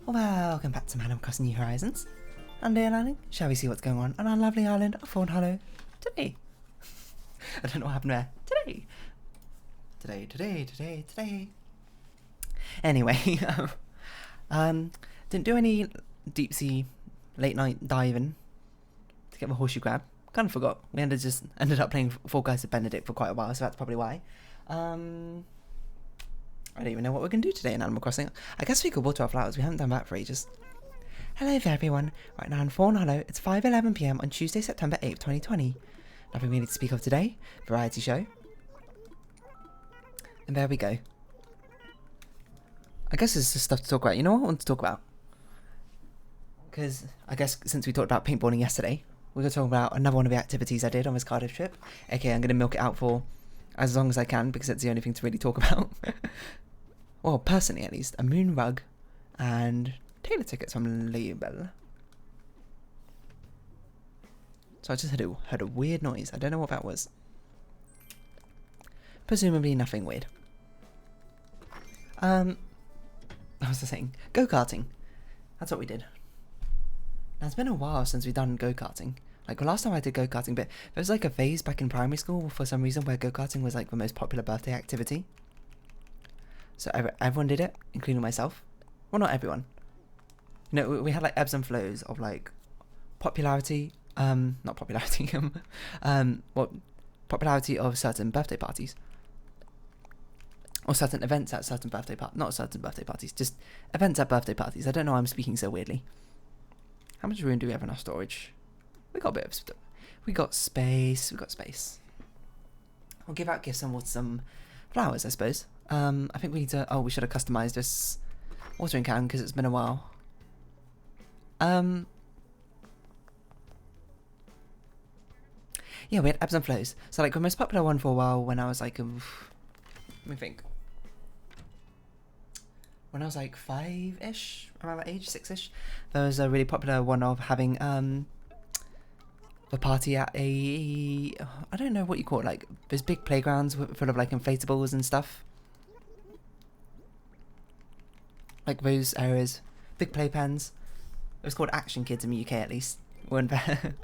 Welcome back to Animal Crossing New Horizons. And dear Lanning, shall we see what's going on our lovely island of Fawnhallow today? I don't know what happened there. Today. Anyway, didn't do any deep sea late night diving to get my horseshoe grab. Kind of forgot. We ended up playing Fall Guys with Benedict for quite a while, so that's probably why. I don't even know what we're going to do today in Animal Crossing. I guess we could water our flowers. We haven't done that for ages. Hello there, everyone. Right now in Fawnhallow, it's 5:11 PM on Tuesday, September 8th, 2020. Nothing we need to speak of today. Variety show. And there we go. I guess there's just stuff to talk about. You know what I want to talk about? Because I guess since we talked about paintballing yesterday, we're going to talk about another one of the activities I did on this Cardiff trip. Okay, I'm going to milk it out for as long as I can because it's the only thing to really talk about. Well, personally at least, a moon rug and Taylor tickets from Label. So I just heard a weird noise. I don't know what that was. Presumably nothing weird. I was just saying, go-karting. That's what we did. Now it's been a while since we've done go-karting. Like the last time I did go-karting, but there was like a phase back in primary school for some reason where go-karting was like the most popular birthday activity. So everyone did it, including myself. Well, not everyone. You know, we had like ebbs and flows of like popularity, not popularity, popularity of certain birthday parties. Or certain events at certain birthday parties. Not certain birthday parties, just events at birthday parties. I don't know why I'm speaking so weirdly. How much room do we have in our storage? We got a bit of stuff. We got space. We'll give out gifts and some flowers, I suppose. I think we need to... Oh, we should have customized this watering can because it's been a while. Yeah, we had ebbs and flows. So, like, the most popular one for a while when I was, like... let me think. When I was, like, 5-ish, around that age, 6-ish, there was a really popular one of having, the party at a... I don't know what you call it, like, those big playgrounds full of, like, inflatables and stuff. Like those areas, big playpens. It was called Action Kids in the UK at least. Weren't there?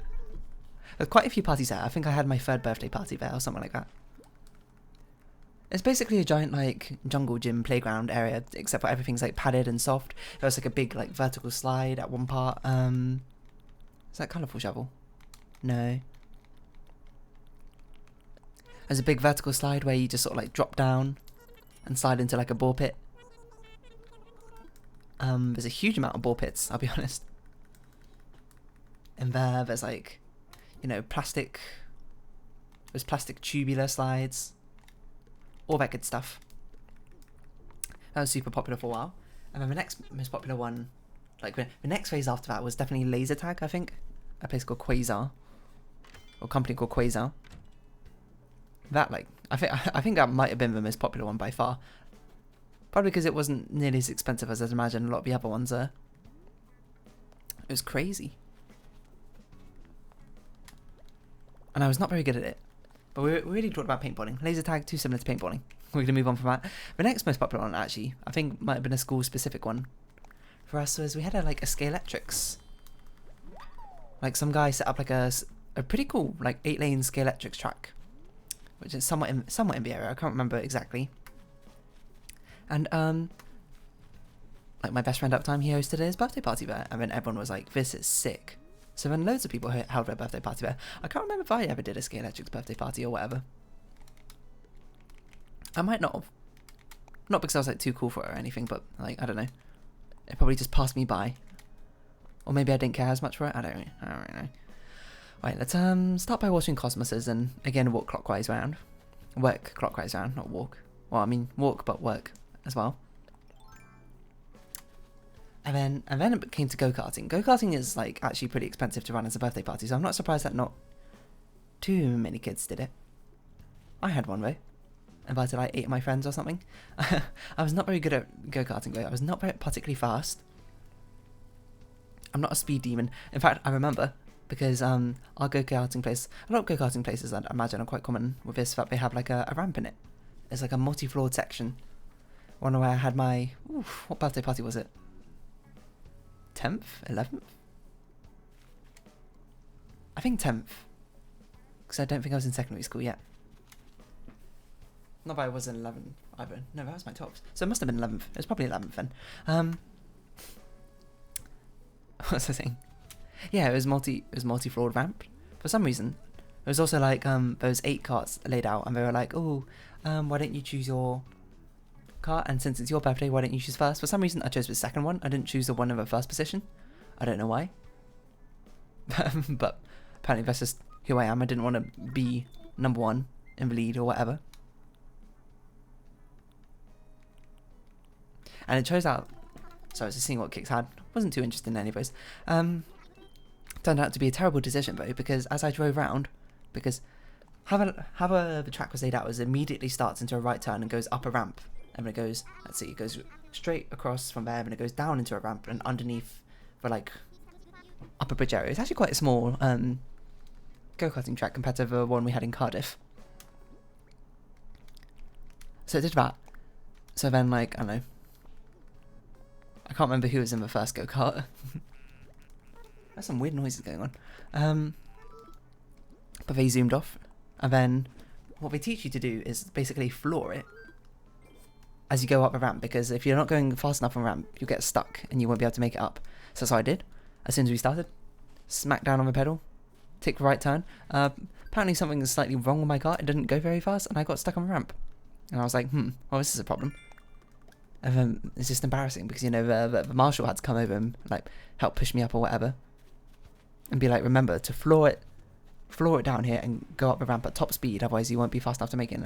There's quite a few parties there. I think I had my 3rd birthday party there or something like that. It's basically a giant like jungle gym playground area, except for everything's like padded and soft. There was like a big like vertical slide at one part. Is that Colourful Shovel? No. There's a big vertical slide where you just sort of like drop down and slide into like a ball pit. There's a huge amount of ball pits, I'll be honest. And there's like, you know, plastic tubular slides. All that good stuff. That was super popular for a while. And then the next most popular one, like the next phase after that was definitely laser tag, I think. A place called Quasar. Or a company called Quasar. That like, I think that might have been the most popular one by far. Probably because it wasn't nearly as expensive as I'd imagine a lot of the other ones are. It was crazy. And I was not very good at it. But we really talked about paintballing. Laser tag, too similar to paintballing. We're going to move on from that. The next most popular one, actually, I think might have been a school-specific one. For us was we had a Scalextrics. Like some guy set up like a pretty cool like 8-lane Scalextrics track. Which is somewhat in the area. I can't remember exactly. And, like my best friend at the time, he hosted his birthday party there. And then everyone was like, this is sick. So then loads of people held their birthday party there. I can't remember if I ever did a Scalextrics birthday party or whatever. I might not have. Not because I was like too cool for it or anything, but like, I don't know. It probably just passed me by. Or maybe I didn't care as much for it. I don't really know. Right, let's start by watching Cosmoses and again walk clockwise round. Work clockwise round, not walk. Well, I mean walk but work as well. And then it came to go-karting. Go-karting is like actually pretty expensive to run as a birthday party, so I'm not surprised that not too many kids did it. I had one though. Invited like 8 of my friends or something. I was not very good at go-karting though. I was not very particularly fast. I'm not a speed demon. In fact, I remember because our go-karting place, a lot of go-karting places I imagine are quite common with this, that they have like a ramp in it. It's like a multi-floored section. One where I had my, what birthday party was it? 10th, 11th. I think 10th, because I don't think I was in secondary school yet. Not that I was in 11th either. No, that was my tops. So it must have been 11th. It was probably 11th then. What was I saying? Yeah, it was multi-floored ramp. For some reason, it was also like there was 8 carts laid out, and they were like, oh, why don't you choose your cart? And since it's your birthday, why don't you choose first? For some reason, I chose the second one. I didn't choose the one in the first position. I don't know why. But apparently that's just who I am. I didn't want to be number 1 in the lead or whatever. And it chose out, so I was just seeing what kicks had. Wasn't too interested in any of those. Turned out to be a terrible decision though, because as I drove round, because how the track was laid out was it immediately starts into a right turn and goes up a ramp, and then it goes, let's see, it goes straight across from there, and it goes down into a ramp, and underneath the like upper bridge area. It's actually quite a small go-karting track compared to the one we had in Cardiff. So it did that. So then, like, I don't know, I can't remember who was in the first go-kart. There's some weird noises going on. But they zoomed off, and then what they teach you to do is basically floor it as you go up a ramp, because if you're not going fast enough on a ramp, you'll get stuck and you won't be able to make it up. So that's what I did. As soon as we started, smack down on the pedal, take the right turn. Apparently something was slightly wrong with my car. It didn't go very fast, and I got stuck on the ramp. And I was like, well, this is a problem. And then it's just embarrassing because, you know, the marshal had to come over and like help push me up or whatever, and be like, remember to floor it down here and go up the ramp at top speed, otherwise you won't be fast enough to make it.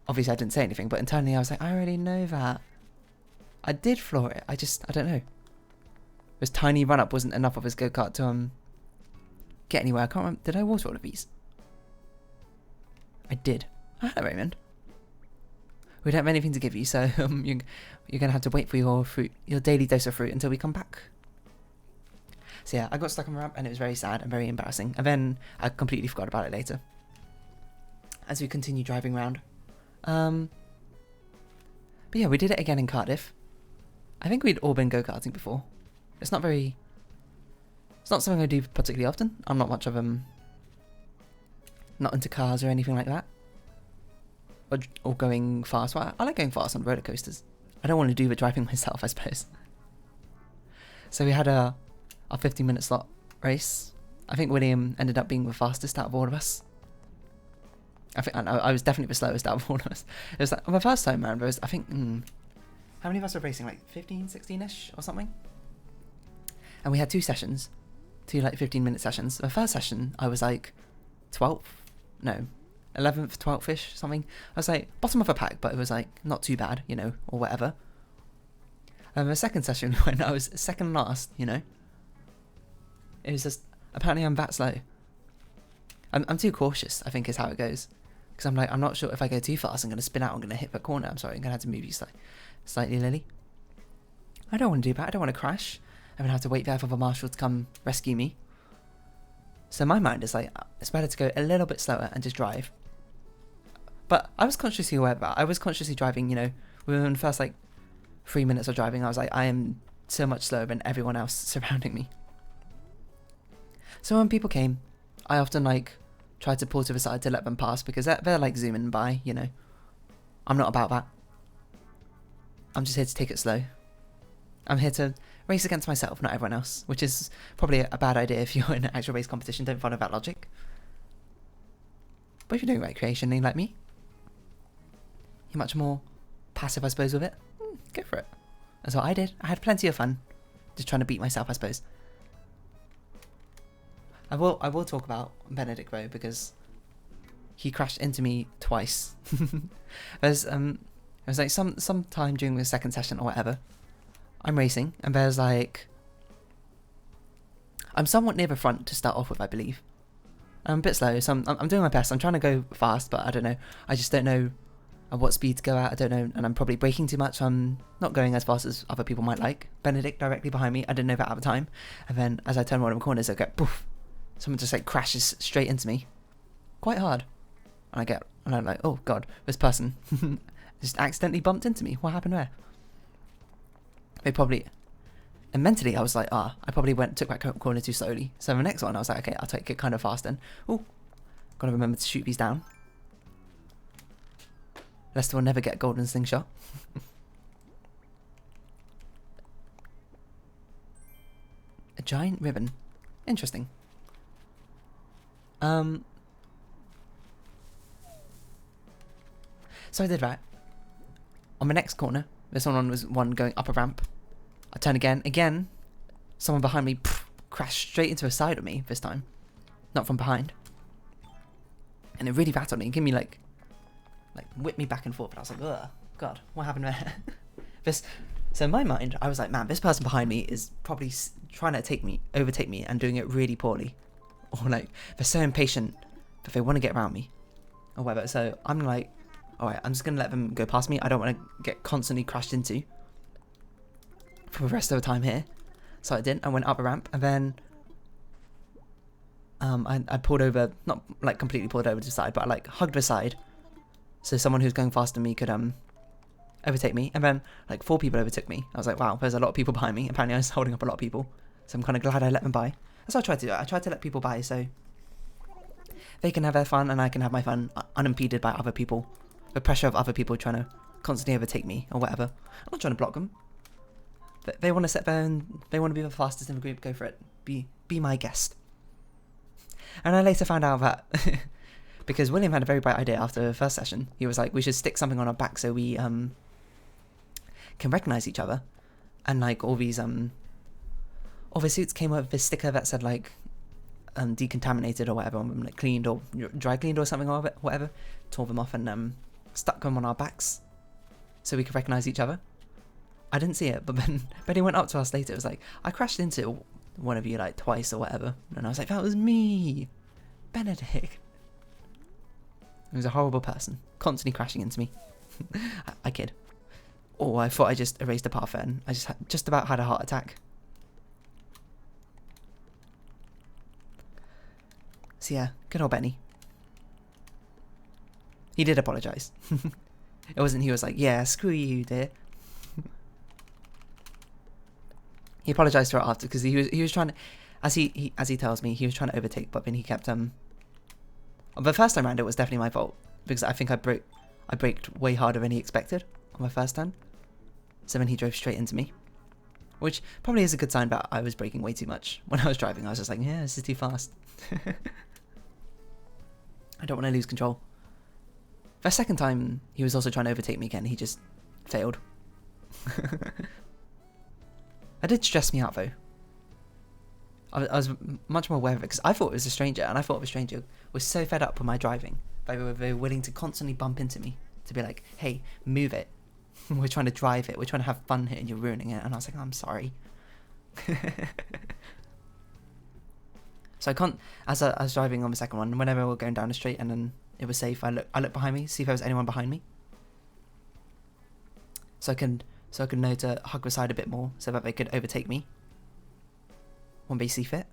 Obviously I didn't say anything, but internally I was like, I already know that. I did floor it. I don't know. This tiny run up wasn't enough of his go-kart to get anywhere. I can't remember. Did I water all of these? I did. Hello, Raymond. We don't have anything to give you, so you're gonna have to wait for your fruit, your daily dose of fruit, until we come back. So yeah, I got stuck on the ramp, and it was very sad and very embarrassing. And then I completely forgot about it later, as we continue driving around. But yeah, we did it again in Cardiff. I think we'd all been go-karting before. It's not something I do particularly often. I'm not much of not into cars or anything like that. Or going fast. Well, I like going fast on roller coasters. I don't want to do the driving myself, I suppose. So we had a 15-minute slot race. I think William ended up being the fastest out of all of us. I was definitely the slowest out of all of us. It was like, on my first time around, there was, I think, how many of us were racing? Like 15, 16-ish or something? And we had 2 sessions. 2 like 15-minute sessions. The first session, I was like 12th? No. 11th, 12th-ish, something. I was like, bottom of a pack, but it was like, not too bad, you know, or whatever. And the second session, when I was second last, you know, it was just, apparently I'm that slow. I'm too cautious, I think is how it goes. Because I'm like, I'm not sure if I go too fast, I'm going to spin out, I'm going to hit the corner. I'm sorry, I'm going to have to move you slightly, Lily. I don't want to do that, I don't want to crash. I'm going to have to wait there for the marshal to come rescue me. So my mind is like, it's better to go a little bit slower and just drive. But I was consciously aware of that. I was consciously driving, you know, within the first like 3 minutes of driving, I was like, I am so much slower than everyone else surrounding me. So when people came, I often like tried to pull to the side to let them pass, because they're like zooming by, you know. I'm not about that. I'm just here to take it slow. I'm here to race against myself, not everyone else, which is probably a bad idea if you're in an actual race competition. Don't follow that logic. But if you're doing recreationally like me, you're much more passive, I suppose, with it. Go for it. That's what I did. I had plenty of fun, just trying to beat myself, I suppose. I will talk about Benedict though, because he crashed into me twice. It was like some time during the second session or whatever. I'm racing, and there's like, I'm somewhat near the front to start off with, I believe. I'm a bit slow, so I'm doing my best. I'm trying to go fast, but I don't know. I just don't know at what speed to go at. I don't know, and I'm probably braking too much. I'm not going as fast as other people might like. Benedict directly behind me. I didn't know that at the time. And then as I turn one of the corners, I go poof. Someone just like crashes straight into me, quite hard. And I'm like, oh god, this person just accidentally bumped into me. What happened there? They probably, And mentally, I was like, I probably took that corner too slowly. So the next one, I was like, okay, I'll take it kind of fast then. Oh, gotta remember to shoot these down. Leicester will never get a golden slingshot. A giant ribbon. Interesting. So I did that. On the next corner, this one was one going up a ramp. I turn again. Again, someone behind me crashed straight into the side of me this time. Not from behind. And it really rattled me. It gave me like whipped me back and forth. And I was like, ugh, God, what happened there? So in my mind, I was like, man, this person behind me is probably trying to overtake me and doing it really poorly. Or like, they're so impatient that they want to get around me. Or whatever. So I'm like, alright, I'm just going to let them go past me. I don't want to get constantly crashed into for the rest of the time here. So I didn't. I went up a ramp and then I pulled over, not like completely pulled over to the side, but I like hugged the side so someone who's going faster than me could overtake me. And then like 4 people overtook me. I was like, wow, there's a lot of people behind me. Apparently I was holding up a lot of people, so I'm kind of glad I let them by. That's what I tried to do. I tried to let people by so they can have their fun and I can have my fun unimpeded by other people. The pressure of other people trying to constantly overtake me or whatever. I'm not trying to block them. They want to sit there and they want to be the fastest in the group. Go for it. Be my guest. And I later found out that because William had a very bright idea after the first session. He was like, we should stick something on our back so we can recognize each other. And like all the suits came up with this sticker that said like decontaminated or whatever, like cleaned or dry cleaned or something or whatever. Tore them off and stuck them on our backs so we could recognize each other. I didn't see it, but then he went up to us later. It was like, I crashed into one of you like twice or whatever. And I was like, that was me, Benedict. He was a horrible person, constantly crashing into me. I kid. Oh, I thought I just erased a path there and I just about had a heart attack. So yeah, good old Benny. He did apologise. It wasn't, he was like, yeah, screw you, dear. He apologised to her after because he was trying to, as he tells me, he was trying to overtake, but then he kept the first time around it was definitely my fault because I think I braked way harder than he expected on my first time. So then he drove straight into me, which probably is a good sign, but I was braking way too much when I was driving. I was just like, yeah, this is too fast. I don't want to lose control. The second time he was also trying to overtake me again, he just failed. It did stress me out though. I was much more aware of it because I thought it was a stranger, and I thought the stranger was so fed up with my driving they were willing to constantly bump into me to be like, hey, move it. We're trying to drive it. We're trying to have fun here and you're ruining it. And I was like, I'm sorry. So I can't, as I was driving on the second one, whenever we were going down the street and then it was safe, I looked behind me, see if there was anyone behind me. So I could know to hug the side a bit more so that they could overtake me when they see fit.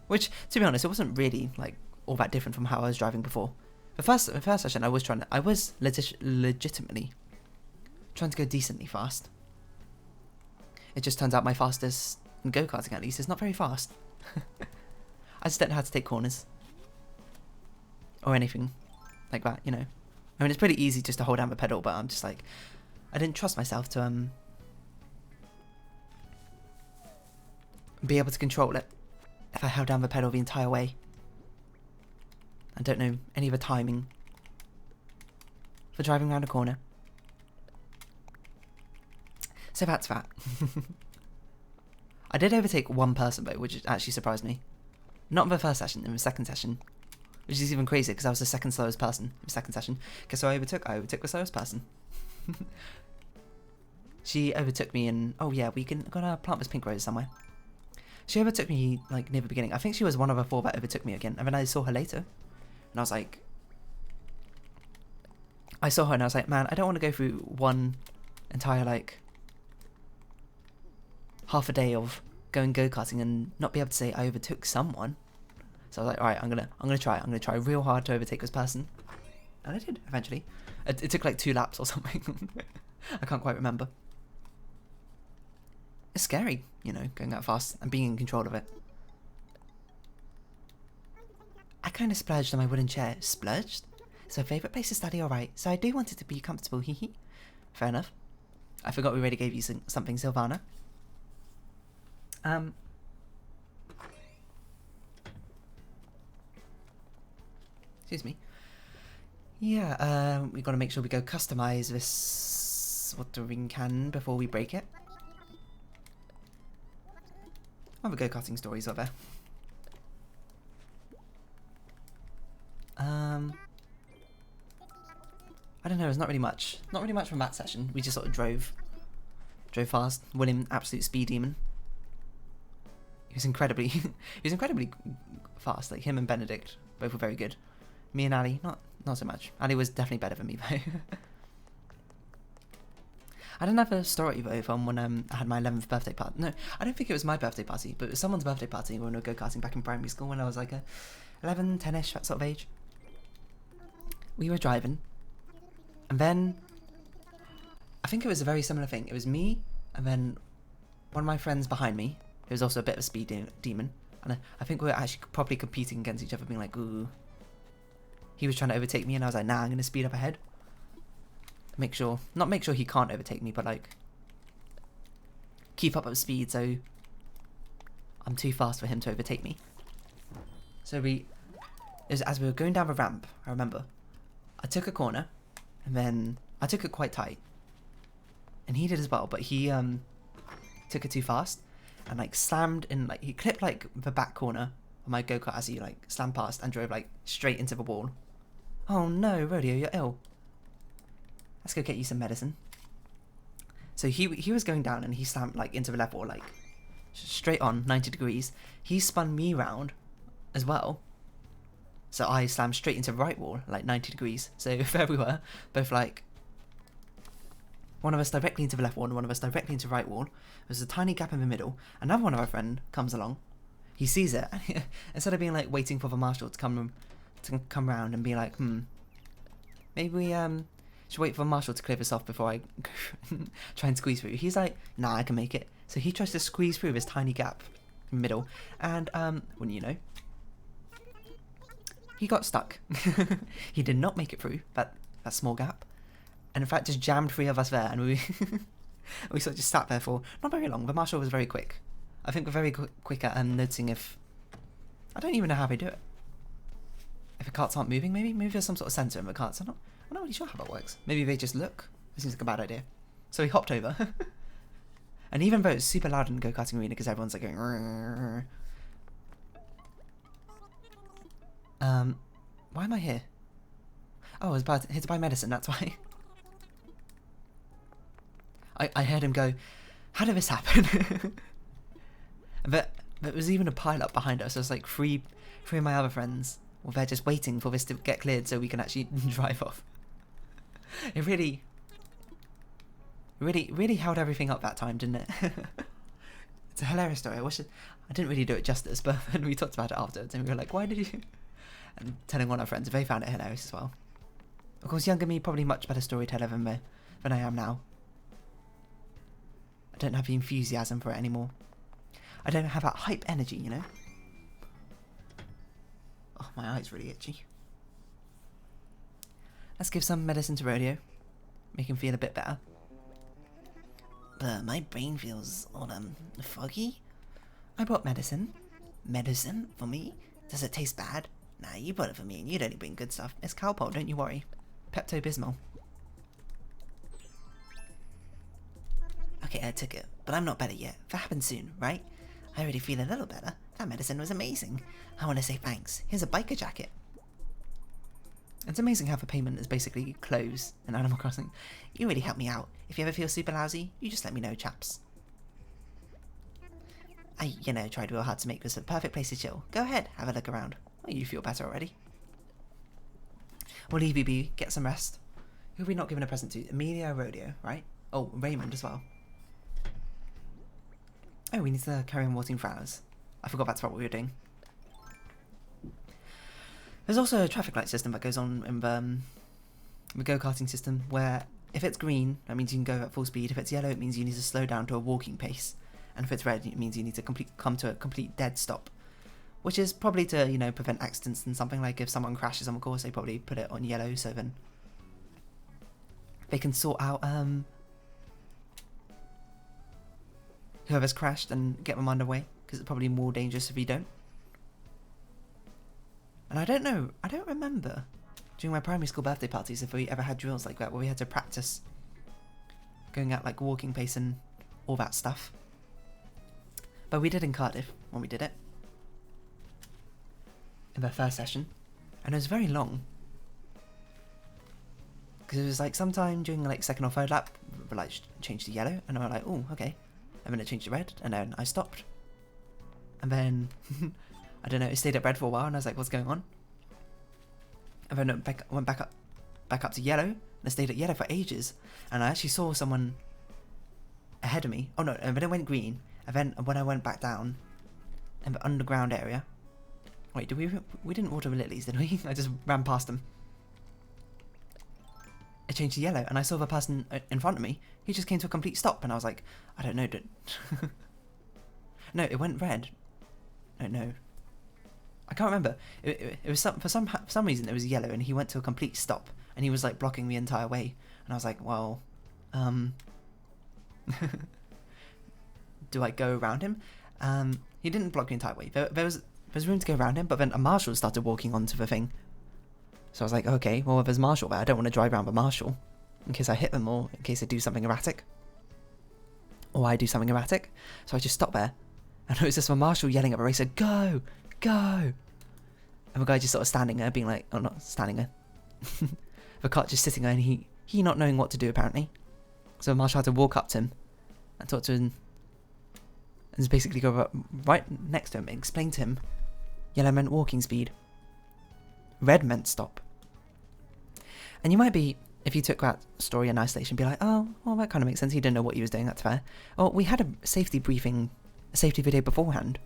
Which, to be honest, it wasn't really like all that different from how I was driving before. The first session, I was legitimately trying to go decently fast. It just turns out my fastest in go-karting, at least, is not very fast. I just don't know how to take corners or anything like that, you know. I mean, it's pretty easy just to hold down the pedal, but I'm just like, I didn't trust myself to be able to control it if I held down the pedal the entire way. I don't know any of the timing for driving around a corner. So that's that. I did overtake one person though, which actually surprised me. Not in the first session, in the second session. Which is even crazier because I was the second slowest person in the second session. Guess who I overtook? I overtook the slowest person. She overtook me and, oh yeah, gotta plant this pink rose somewhere. She overtook me like near the beginning. I think she was one of the 4 that overtook me again. And then I saw her later. And I was like, man, I don't want to go through one entire like half a day of going go-karting and not be able to say I overtook someone. So I was like, alright, I'm gonna try it. I'm gonna try real hard to overtake this person. And I did, eventually. It took like 2 laps or something. I can't quite remember. It's scary, you know, going that fast and being in control of it. I kind of splurged on my wooden chair. Splurged? It's my favourite place to study, alright, so I do want it to be comfortable, hee hee. Fair enough. I forgot we already gave you something, Sylvana. Excuse me. Yeah, we got to make sure we go customize this watering can before we break it. I'll have a go-karting stories over there. I don't know, there's not really much. Not really much from that session. We just sort of drove fast. William, absolute speed demon. He was incredibly fast. Like him and Benedict both were very good. Me and Ali, not so much. Ali was definitely better than me though. I didn't have a story though from when I had my 11th birthday party. No, I don't think it was my birthday party, but it was someone's birthday party when we were go-karting back in primary school when I was like 11, 10ish, that sort of age. We were driving, and then I think it was a very similar thing. It was me, and then one of my friends behind me, who was also a bit of a speed demon, and I think we were actually probably competing against each other, being like, ooh. He was trying to overtake me, and I was like, nah, I'm going to speed up ahead. Not make sure he can't overtake me, but like, keep up at speed so I'm too fast for him to overtake me. So as we were going down the ramp, I remember, I took a corner, and then I took it quite tight. And he did as well, but he took it too fast, and like slammed in, like, he clipped like the back corner of my go-kart as he like slammed past and drove like straight into the wall. Oh no, Rodeo, you're ill. Let's go get you some medicine. So he was going down and he slammed like into the left wall, like straight on 90 degrees. He spun me round as well. So I slammed straight into the right wall, like 90 degrees. So there we were, both like one of us directly into the left wall and one of us directly into the right wall. There's a tiny gap in the middle. Another one of our friend comes along. He sees it, and instead of being like waiting for the marshal to come round and be like, maybe we should wait for the marshal to clear this off before I try and squeeze through. He's like, nah, I can make it. So he tries to squeeze through this tiny gap in the middle, and wouldn't you know, he got stuck. He did not make it through that small gap, and in fact just jammed 3 of us there, and we sort of just sat there for not very long. The marshal was very quick. I think we're very quick at noticing if... I don't even know how they do it. If the carts aren't moving, maybe there's some sort of sensor in the carts. I'm not really sure how that works. Maybe they just look. It seems like a bad idea. So he hopped over. And even though it's super loud in the go-karting arena because everyone's like going... why am I here? Oh, I was here to buy medicine, that's why. I heard him go, how did this happen? But there was even a pile-up behind us. There was like three of my other friends were there just waiting for this to get cleared so we can actually drive off. It really held everything up that time, didn't it? It's a hilarious story. I didn't really do it justice, but then we talked about it afterwards and we were like, why did you... And telling one of our friends, they found it hilarious as well. Of course, younger me, probably much better storyteller than I am now. I don't have the enthusiasm for it anymore. I don't have that hype energy, you know? Oh, my eye's really itchy. Let's give some medicine to Rodeo. Make him feel a bit better. But my brain feels all, foggy. I brought medicine. Medicine? For me? Does it taste bad? Nah, you brought it for me and you'd only bring good stuff. It's Calpol, don't you worry. Pepto-Bismol. Okay, I took it, but I'm not better yet. That happens soon, right? I already feel a little better. That medicine was amazing. I want to say thanks. Here's a biker jacket. It's amazing how the payment is basically clothes in Animal Crossing. You really helped me out. If you ever feel super lousy, you just let me know, chaps. I, tried real hard to make this a perfect place to chill. Go ahead, have a look around. Well, you feel better already. We'll leave you be, get some rest. Who have we not given a present to? Amelia Rodeo, right? Oh, Raymond as well. Oh, we need to carry on watering flowers. I forgot that's what we were doing. There's also a traffic light system that goes on in the go-karting system, where if it's green, that means you can go at full speed. If it's yellow, it means you need to slow down to a walking pace. and if it's red, it means you need to come to a complete dead stop, which is probably to, you know, prevent accidents and something. Like if someone crashes on the course, they probably put it on yellow so then they can sort out whoever's crashed and get them underway, because it's probably more dangerous if you don't. And I don't remember during my primary school birthday parties if we ever had drills like that where we had to practice going at like walking pace and all that stuff. But we did in Cardiff when we did it in the first session, and it was very long because it was like sometime during like second or third lap the light changed to yellow and I was like, oh, okay, and then it changed to red and then I stopped, and then I don't know, it stayed at red for a while and I was like, what's going on? And then it went back up to yellow, and I stayed at yellow for ages, and I actually saw someone ahead of me. Oh no, and then it went green, and then when I went back down in the underground area, wait, did we didn't water the lilies, did we? I just ran past them. It changed to yellow, and I saw the person in front of me. He just came to a complete stop, and I was like, I don't know, no, it went red. No. I can't remember. It was for some reason it was yellow, and he went to a complete stop, and he was like blocking the entire way, and I was like, well, do I go around him? He didn't block the entire way. There's room to go around him, but then a marshal started walking onto the thing. So I was like, okay, well, if there's marshal there, I don't want to drive around the marshal in case I hit them or in case they do something erratic. Or I do something erratic. So I just stopped there, and it was just a marshal yelling at the racer, go! Go! And the guy just sort of standing there being like, oh, not standing there. The cart just sitting there, and he not knowing what to do apparently. So the marshal had to walk up to him and talk to him and just basically go right next to him and explain to him yellow meant walking speed, red meant stop. And you might be, if you took that story in isolation, be like, oh, well, that kind of makes sense. He didn't know what he was doing, that's fair. Well, we had a safety briefing, a safety video beforehand,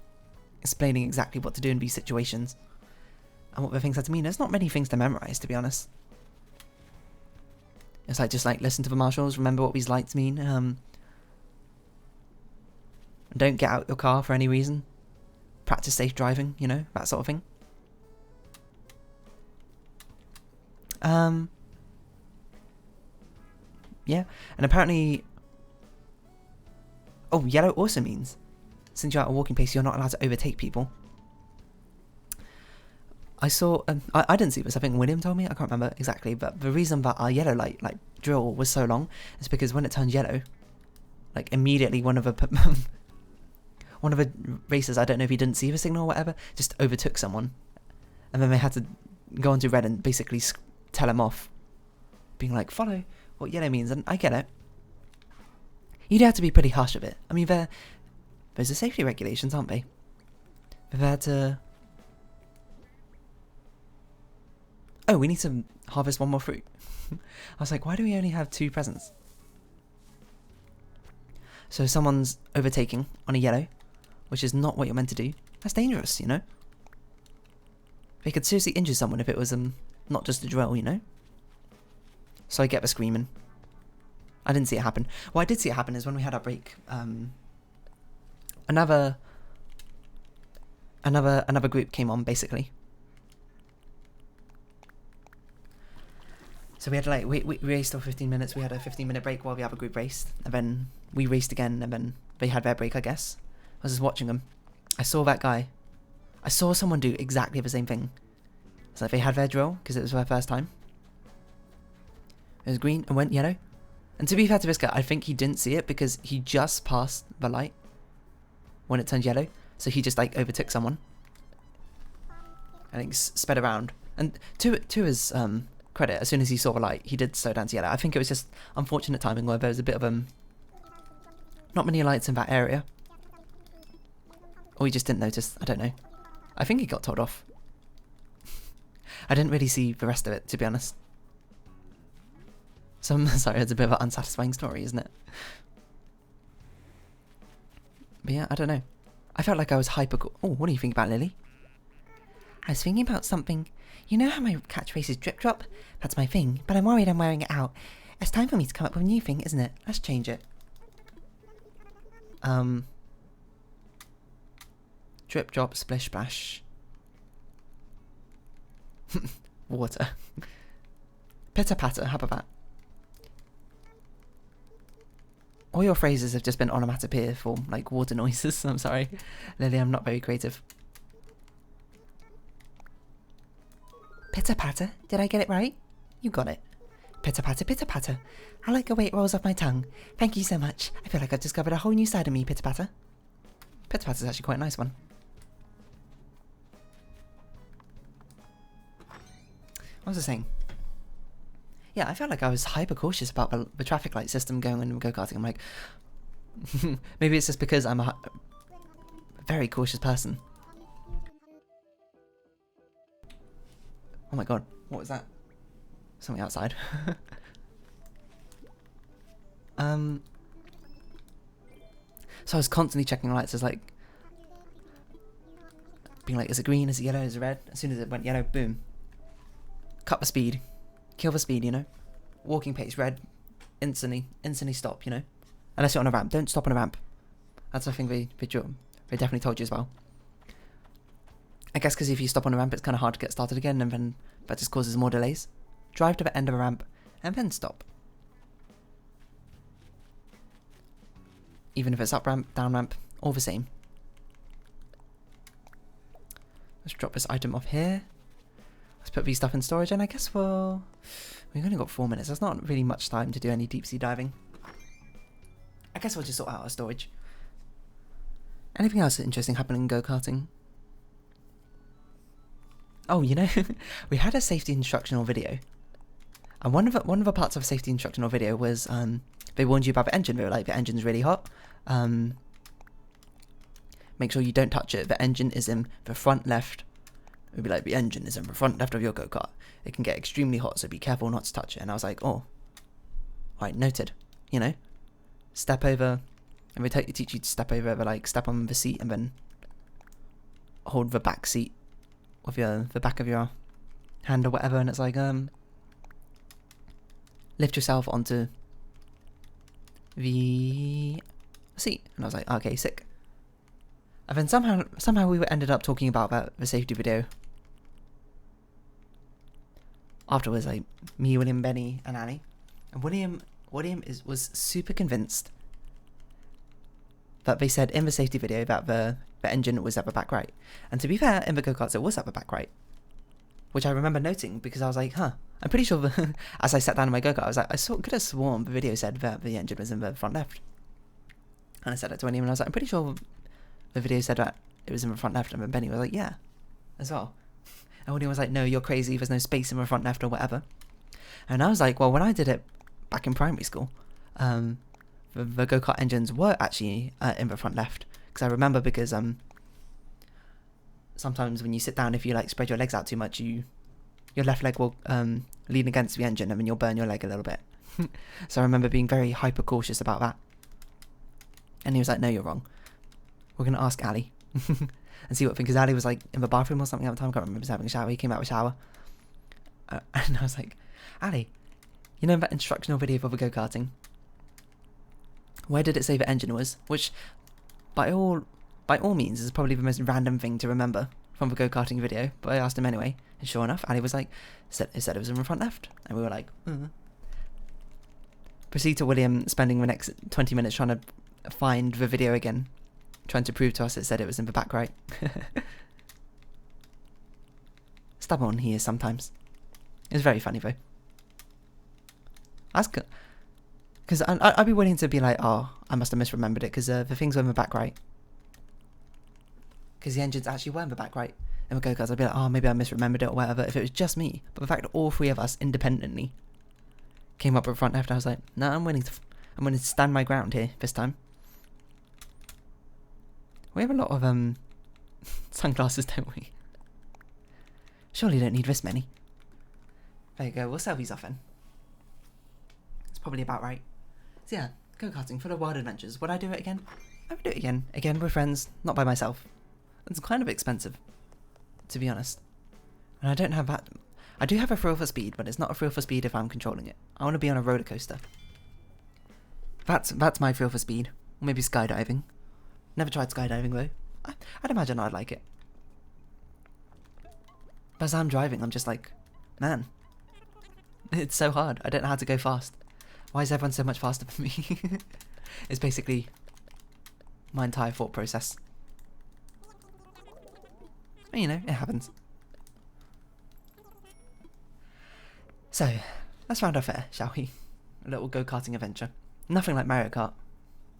explaining exactly what to do in these situations and what the things had to mean. There's not many things to memorize, to be honest. It's like, just like, listen to the marshals, remember what these lights mean, don't get out your car for any reason, practice safe driving, you know, that sort of thing. Yeah, and apparently, oh, yellow also means, since you're at a walking pace, you're not allowed to overtake people. I saw, I didn't see this, I think William told me, I can't remember exactly, but the reason that our yellow light, like, drill was so long is because when it turned yellow, like, immediately one of the racers, I don't know if he didn't see the signal or whatever, just overtook someone, and then they had to go onto red and basically tell him off, being like, follow what yellow means. And I get it, you'd have to be pretty harsh with it. I mean, there's the safety regulations, aren't they? They've had to, oh, we need to harvest one more fruit. I was like, why do we only have 2 presents? So someone's overtaking on a yellow, which is not what you're meant to do. That's dangerous, you know? They could seriously injure someone if it was not just a drill, you know? So I get the screaming. I didn't see it happen. What I did see it happen is when we had our break, another group came on, basically. So we had like, we raced for 15 minutes, we had a 15-minute break while the other group raced, and then we raced again, and then they had their break, I guess. I was just watching them. I saw that guy. I saw someone do exactly the same thing. It's like they had their drill, because it was their first time. It was green and went yellow. And to be fair to this guy, I think he didn't see it because he just passed the light when it turned yellow. So he just like overtook someone. I think sped around. And to his credit, as soon as he saw the light, he did slow down to yellow. I think it was just unfortunate timing where there was a bit of not many lights in that area. Or he just didn't notice, I don't know. I think he got told off. I didn't really see the rest of it, to be honest. So I'm sorry, it's a bit of an unsatisfying story, isn't it? But yeah, I don't know. I felt like I was hyper cool. Oh, what do you think about Lily? I was thinking about something. You know how my catchphrase is drip drop? That's my thing, but I'm worried I'm wearing it out. It's time for me to come up with a new thing, isn't it? Let's change it. Drip, drop, splish, splash. Water. Pitter patter, how about that? All your phrases have just been onomatopoeia for, like, water noises. I'm sorry. Lily, I'm not very creative. Pitter patter, did I get it right? You got it. Pitter patter, pitter patter. I like the way it rolls off my tongue. Thank you so much. I feel like I've discovered a whole new side of me, pitter patter. Pitter patter is actually quite a nice one. What was I saying? Yeah, I felt like I was hyper cautious about the traffic light system going on in go-karting. I'm like, maybe it's just because I'm a very cautious person. Oh my god, what was that? Something outside. So I was constantly checking lights as like, being like, is it green, is it yellow, is it red? As soon as it went yellow, boom. Cut the speed. Kill the speed, you know? Walking pace, red, instantly stop, you know? Unless you're on a ramp, don't stop on a ramp. That's something they definitely told you as well. I guess because if you stop on a ramp, it's kind of hard to get started again, and then that just causes more delays. Drive to the end of a ramp, and then stop. Even if it's up ramp, down ramp, all the same. Let's drop this item off here. Let's put these stuff in storage, and I guess we've only got 4 minutes. That's not really much time to do any deep sea diving. I guess we'll just sort out our storage. Anything else interesting happening in go-karting? Oh, you know, we had a safety instructional video. And one of the parts of a safety instructional video was they warned you about the engine. They were like, the engine's really hot. Make sure you don't touch it. The engine is in the front left. It would be like, the engine is in the front left of your go-kart. It can get extremely hot, so be careful not to touch it. And I was like, oh, right, noted. You know, step over, and they teach you to step over, but like step on the seat and then hold the back seat with the back of your hand or whatever, and it's like lift yourself onto the seat. And I was like, okay, sick. And then somehow we ended up talking about the safety video afterwards, like me, William, Benny, and Annie. And William was super convinced that they said in the safety video that the engine was at the back right. And to be fair, in the go-karts it was at the back right, which I remember noting because I was like, huh, I'm pretty sure as I sat down in my go-kart, I was like, could have sworn the video said that the engine was in the front left. And I said it to William, and I was like, I'm pretty sure the video said that it was in the front left. And then Benny was like, yeah, as well. And William was like, no, you're crazy, there's no space in the front left or whatever. And I was like, well, when I did it back in primary school, the go-kart engines were actually in the front left. Because I remember, because sometimes when you sit down, if you like spread your legs out too much, your left leg will lean against the engine, and then you'll burn your leg a little bit. So I remember being very hyper cautious about that. And he was like, no, you're wrong. We're going to ask Ali and see what thing, because Ali was like in the bathroom or something at the time. I can't remember, he was having a shower. He came out of a shower. And I was like, Ali, you know that instructional video for the go-karting? Where did it say the engine was? Which, by all means, is probably the most random thing to remember from the go-karting video. But I asked him anyway, and sure enough, Ali was like, it said it was in the front left. And we were like, Proceed to William spending the next 20 minutes trying to find the video again, trying to prove to us it said it was in the back right. Stubborn he is sometimes. It's very funny though. That's good. Because I'd be willing to be like, oh, I must have misremembered it, because the things were in the back right. Because the engines actually were in the back right. And the go-karts, I'd be like, oh, maybe I misremembered it or whatever, if it was just me. But the fact that all three of us independently came up with front left, I was like, no, I'm willing to stand my ground here this time. We have a lot of sunglasses, don't we? Surely don't need this many. There you go, we'll sell these off then. It's probably about right. So yeah, go-karting full of wild adventures. Would I do it again? I would do it again. Again with friends, not by myself. It's kind of expensive, to be honest. And I don't have that. I do have a thrill for speed, but it's not a thrill for speed if I'm controlling it. I want to be on a roller coaster. That's my thrill for speed. Or maybe skydiving. Never tried skydiving though. I'd imagine I'd like it. But as I'm driving, I'm just like, man, it's so hard. I don't know how to go fast. Why is everyone so much faster than me? It's basically my entire thought process. But, you know, it happens. So, let's round off here, shall we? A little go-karting adventure. Nothing like Mario Kart,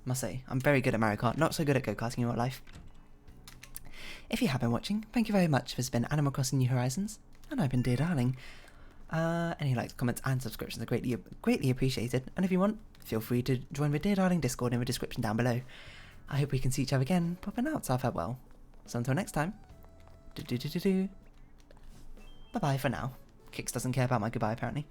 must say. I'm very good at Mario Kart, not so good at go-karting in real life. If you have been watching, thank you very much. This has been Animal Crossing New Horizons, and I've been Dear Darling. Any likes, comments, and subscriptions are greatly appreciated. And if you want, feel free to join the Dear Darling Discord in the description down below. I hope we can see each other again, but for now, it's our farewell. So until next time, bye-bye for now. Kix doesn't care about my goodbye, apparently.